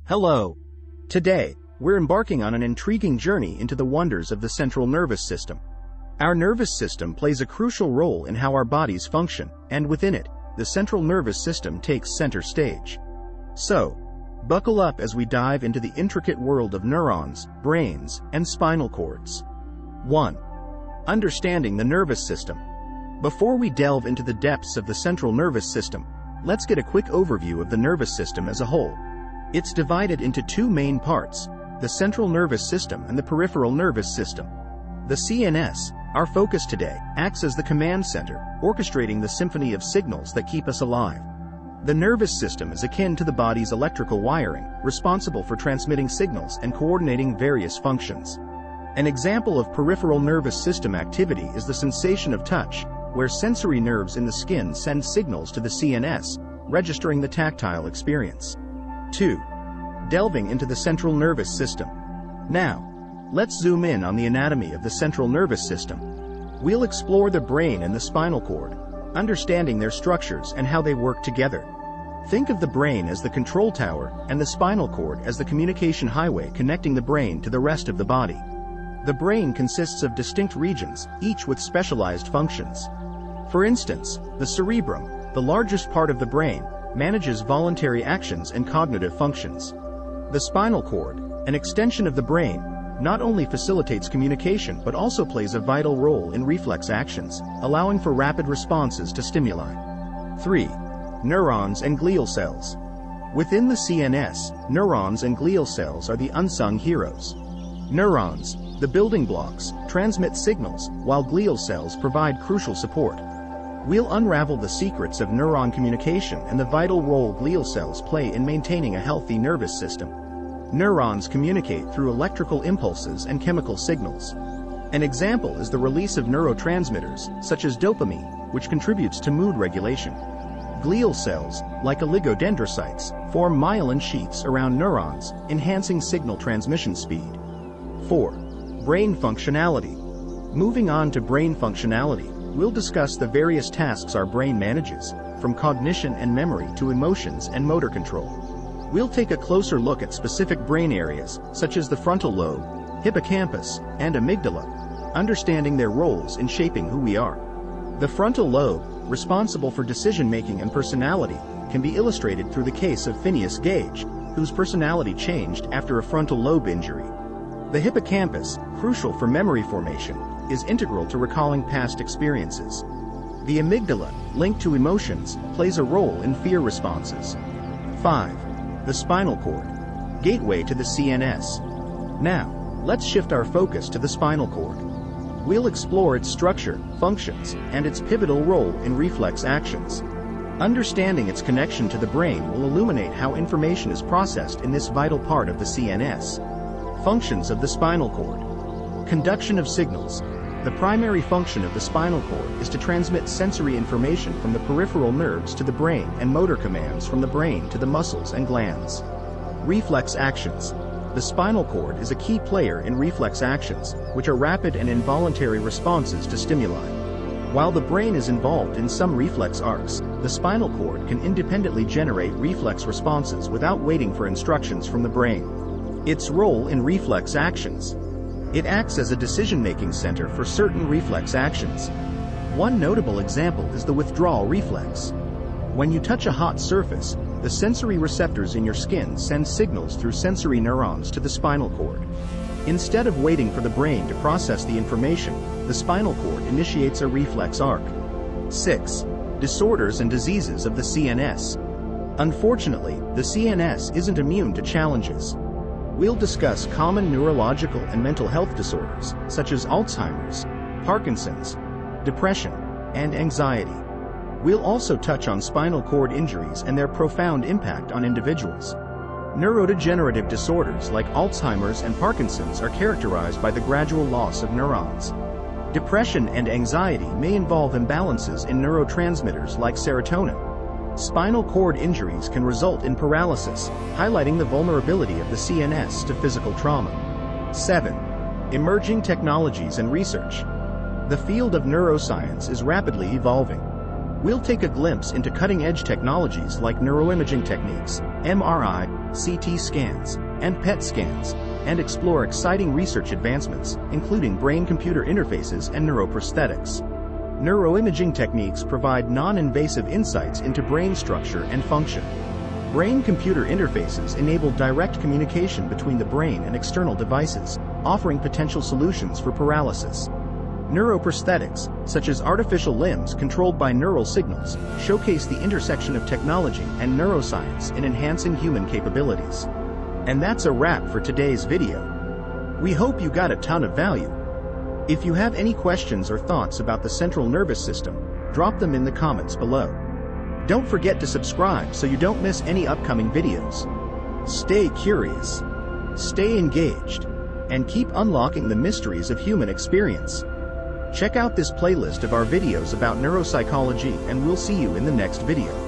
Hello. Today, we're embarking on an intriguing journey into the wonders of the central nervous system. Our nervous system plays a crucial role in how our bodies function, and within it, the central nervous system takes center stage. So, buckle up as we dive into the intricate world of neurons, brains, and spinal cords. 1. Understanding the nervous system. Before we delve into the depths of the central nervous system, let's get a quick overview of the nervous system as a whole. It's divided into two main parts, the central nervous system and the peripheral nervous system. The CNS, our focus today, acts as the command center, orchestrating the symphony of signals that keep us alive. The nervous system is akin to the body's electrical wiring, responsible for transmitting signals and coordinating various functions. An example of peripheral nervous system activity is the sensation of touch, where sensory nerves in the skin send signals to the CNS, registering the tactile experience. 2. Delving into the central nervous system. Now, let's zoom in on the anatomy of the central nervous system. We'll explore the brain and the spinal cord, understanding their structures and how they work together. Think of the brain as the control tower and the spinal cord as the communication highway connecting the brain to the rest of the body. The brain consists of distinct regions, each with specialized functions. For instance, the cerebrum, the largest part of the brain, manages voluntary actions and cognitive functions. The spinal cord, an extension of the brain, not only facilitates communication but also plays a vital role in reflex actions, allowing for rapid responses to stimuli. 3. Neurons and glial cells. Within the CNS, neurons and glial cells are the unsung heroes. Neurons, the building blocks, transmit signals, while glial cells provide crucial support. We'll unravel the secrets of neuron communication and the vital role glial cells play in maintaining a healthy nervous system. Neurons communicate through electrical impulses and chemical signals. An example is the release of neurotransmitters, such as dopamine, which contributes to mood regulation. Glial cells, like oligodendrocytes, form myelin sheaths around neurons, enhancing signal transmission speed. 4. Brain functionality. Moving on to brain functionality, we'll discuss the various tasks our brain manages, from cognition and memory to emotions and motor control. We'll take a closer look at specific brain areas, such as the frontal lobe, hippocampus, and amygdala, understanding their roles in shaping who we are. The frontal lobe, responsible for decision-making and personality, can be illustrated through the case of Phineas Gage, whose personality changed after a frontal lobe injury. The hippocampus, crucial for memory formation, is integral to recalling past experiences. The amygdala, linked to emotions, plays a role in fear responses. 5. The spinal cord, gateway to the CNS. Now, let's shift our focus to the spinal cord. We'll explore its structure, functions, and its pivotal role in reflex actions. Understanding its connection to the brain will illuminate how information is processed in this vital part of the CNS. Functions of the spinal cord. Conduction of signals. The primary function of the spinal cord is to transmit sensory information from the peripheral nerves to the brain and motor commands from the brain to the muscles and glands. Reflex actions. The spinal cord is a key player in reflex actions, which are rapid and involuntary responses to stimuli. While the brain is involved in some reflex arcs, the spinal cord can independently generate reflex responses without waiting for instructions from the brain. Its role in reflex actions. It acts as a decision-making center for certain reflex actions. One notable example is the withdrawal reflex. When you touch a hot surface, the sensory receptors in your skin send signals through sensory neurons to the spinal cord. Instead of waiting for the brain to process the information, the spinal cord initiates a reflex arc. 6. Disorders and diseases of the CNS. Unfortunately, the CNS isn't immune to challenges. We'll discuss common neurological and mental health disorders, such as Alzheimer's, Parkinson's, depression, and anxiety. We'll also touch on spinal cord injuries and their profound impact on individuals. Neurodegenerative disorders like Alzheimer's and Parkinson's are characterized by the gradual loss of neurons. Depression and anxiety may involve imbalances in neurotransmitters like serotonin. Spinal cord injuries can result in paralysis, highlighting the vulnerability of the CNS to physical trauma. 7. Emerging technologies and research. The field of neuroscience is rapidly evolving. We'll take a glimpse into cutting-edge technologies like neuroimaging techniques, MRI, CT scans, and PET scans, and explore exciting research advancements, including brain-computer interfaces and neuroprosthetics. Neuroimaging techniques provide non-invasive insights into brain structure and function. Brain-computer interfaces enable direct communication between the brain and external devices, offering potential solutions for paralysis. Neuroprosthetics, such as artificial limbs controlled by neural signals, showcase the intersection of technology and neuroscience in enhancing human capabilities. And that's a wrap for today's video. We hope you got a ton of value. If you have any questions or thoughts about the central nervous system, drop them in the comments below. Don't forget to subscribe so you don't miss any upcoming videos. Stay curious, stay engaged, and keep unlocking the mysteries of human experience. Check out this playlist of our videos about neuropsychology, and we'll see you in the next video.